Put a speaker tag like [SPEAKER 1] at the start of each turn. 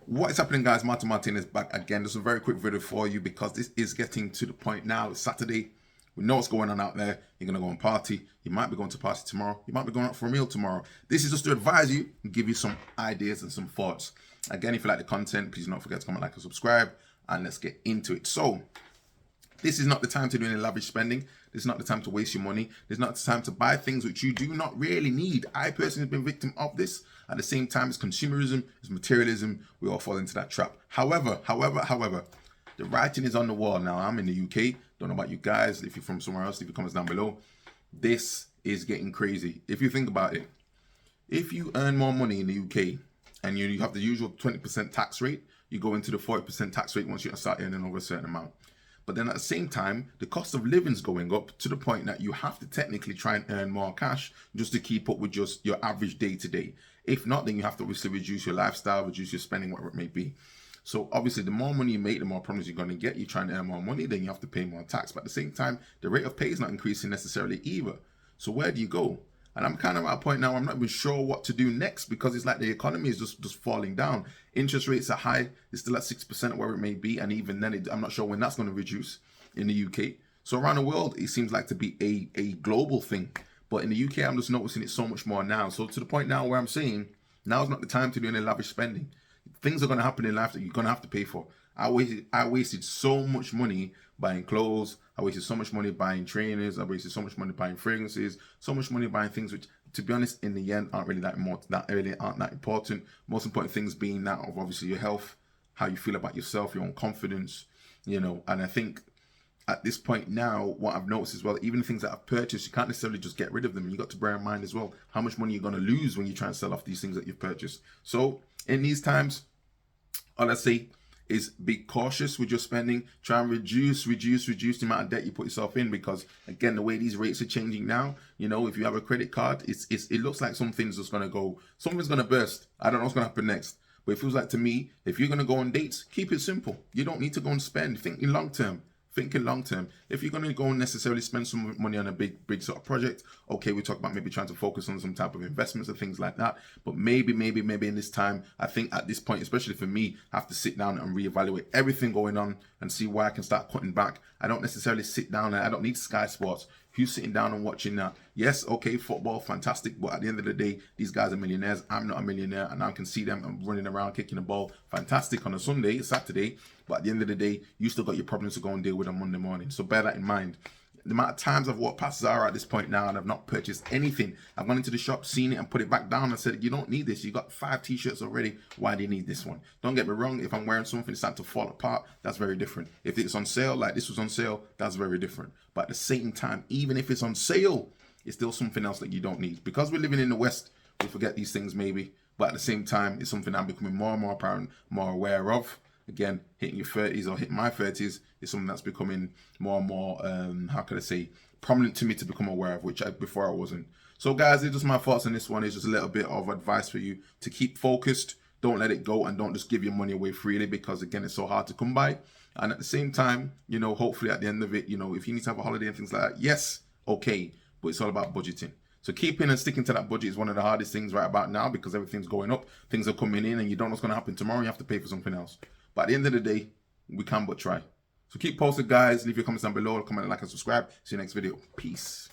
[SPEAKER 1] What is happening, guys? Martin Martinez back again. Just a very quick video for you because this is getting to the point now. It's Saturday. We know what's going on out there. You're going to go and party. You might be going to party tomorrow. You might be going out for a meal tomorrow. This is just to advise you and give you some ideas and some thoughts. Again, if you like the content, please don't forget to comment, like, and subscribe. And let's get into it. So, this is not the time to do any lavish spending. This is not the time to waste your money. This is not the time to buy things which you do not really need. I personally have been victim of this. At the same time, it's consumerism, it's materialism. We all fall into that trap. However, the writing is on the wall now. I'm in the UK. Don't know about you guys. If you're from somewhere else, leave your comments down below. This is getting crazy. If you think about it, if you earn more money in the UK and you have the usual 20% tax rate, you go into the 40% tax rate once you start earning over a certain amount. But then at the same time, the cost of living is going up to the point that you have to technically try and earn more cash just to keep up with just your average day to day. If not, then you have to obviously reduce your lifestyle, reduce your spending, whatever it may be. So obviously, the more money you make, the more problems you're going to get. You're trying to earn more money, then you have to pay more tax. But at the same time, the rate of pay is not increasing necessarily either. So where do you go? And I'm kind of at a point now, I'm not even sure what to do next because it's like the economy is just falling down. Interest rates are high. It's still at 6%, wherever it may be. And even then, I'm not sure when that's going to reduce in the UK. So around the world, it seems like to be a global thing. But in the UK, I'm just noticing it so much more now. So to the point now where I'm saying, now's not the time to do any lavish spending. Things are going to happen in life that you're going to have to pay for. I wasted so much money buying clothes. I wasted so much money buying trainers. I wasted so much money buying fragrances. So much money buying things which, to be honest, in the end, aren't really that important. Most important things being that of obviously your health, how you feel about yourself, your own confidence, And I think at this point now, what I've noticed as well, even the things that I've purchased, you can't necessarily just get rid of them. You got to bear in mind as well how much money you're going to lose when you try and sell off these things that you've purchased. So in these times, all I say is be cautious with your spending. Try and reduce the amount of debt you put yourself in because, again, the way these rates are changing now, if you have a credit card, it looks like something's just going to go, something's going to burst. I don't know what's going to happen next. But it feels like to me, if you're going to go on dates, keep it simple. You don't need to go and spend. Think in long term. Thinking long term. If you're going to go and necessarily spend some money on a big sort of project, okay, we talk about maybe trying to focus on some type of investments and things like that. But maybe in this time, I think at this point, especially for me, I have to sit down and reevaluate everything going on and see where I can start cutting back. I don't necessarily sit down and I don't need Sky Sports. Who's sitting down and watching that? Yes, okay, football, fantastic. But at the end of the day, these guys are millionaires. I'm not a millionaire, and I can see them running around, kicking the ball. Fantastic on a Sunday, Saturday. But at the end of the day, you still got your problems to go and deal with on Monday morning. So bear that in mind. The amount of times I've walked past Zara at this point now and I've not purchased anything. I've gone into the shop, seen it and put it back down and said, you don't need this. You got 5 t-shirts already. Why do you need this one? Don't get me wrong. If I'm wearing something that's starting to fall apart, that's very different. If it's on sale, like this was on sale, that's very different. But at the same time, even if it's on sale, it's still something else that you don't need. Because we're living in the West, we forget these things maybe. But at the same time, it's something I'm becoming more and more apparent, more aware of. Again, hitting your 30s or hitting my 30s is something that's becoming more and more, prominent to me to become aware of, which before I wasn't. So guys, it's just my thoughts on this one. It's just a little bit of advice for you to keep focused. Don't let it go and don't just give your money away freely because, again, it's so hard to come by. And at the same time, hopefully at the end of it, if you need to have a holiday and things like that, yes, okay, but it's all about budgeting. So keeping and sticking to that budget is one of the hardest things right about now because everything's going up, things are coming in and you don't know what's going to happen tomorrow. You have to pay for something else. But at the end of the day, we can but try. So keep posted, guys. Leave your comments down below. Comment, like, and subscribe. See you next video. Peace.